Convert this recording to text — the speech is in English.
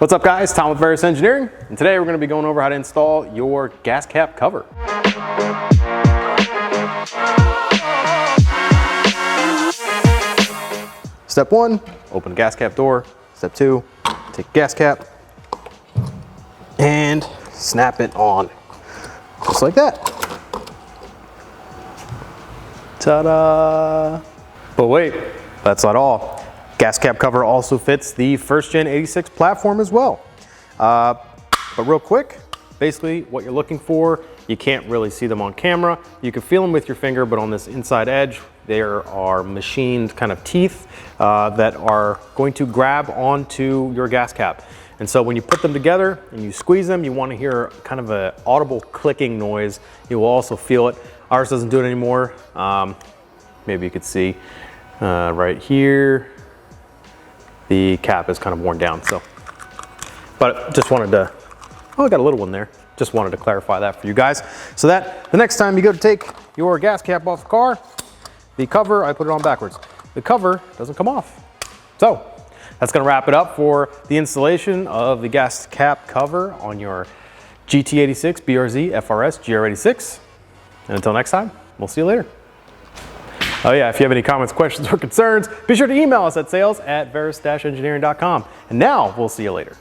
What's up guys, Tom with VERUS Engineering, and today we're going to be going over how to install your gas cap cover. Step 1, open the gas cap door. Step 2, take the gas cap and snap it on, just like that. Ta-da! But wait, that's not all. Gas cap cover also fits the first gen 86 platform as well. But real quick, basically what you're looking for, you can't really see them on camera. You can feel them with your finger, but on this inside edge, there are machined kind of teeth that are going to grab onto your gas cap. And so when you put them together and you squeeze them, you want to hear kind of an audible clicking noise. You will also feel it. Ours doesn't do it anymore. Maybe you could see right here, the cap is kind of worn down. So, but just wanted to, oh, I got a little one there. Just wanted to clarify that for you guys. So that the next time you go to take your gas cap off the car, the cover, I put it on backwards. The cover doesn't come off. So that's gonna wrap it up for the installation of the gas cap cover on your GT86 BRZ FRS GR86. And until next time, we'll see you later. Oh yeah, if you have any comments, questions, or concerns, be sure to email us at sales@verus-engineering.com. And now we'll see you later.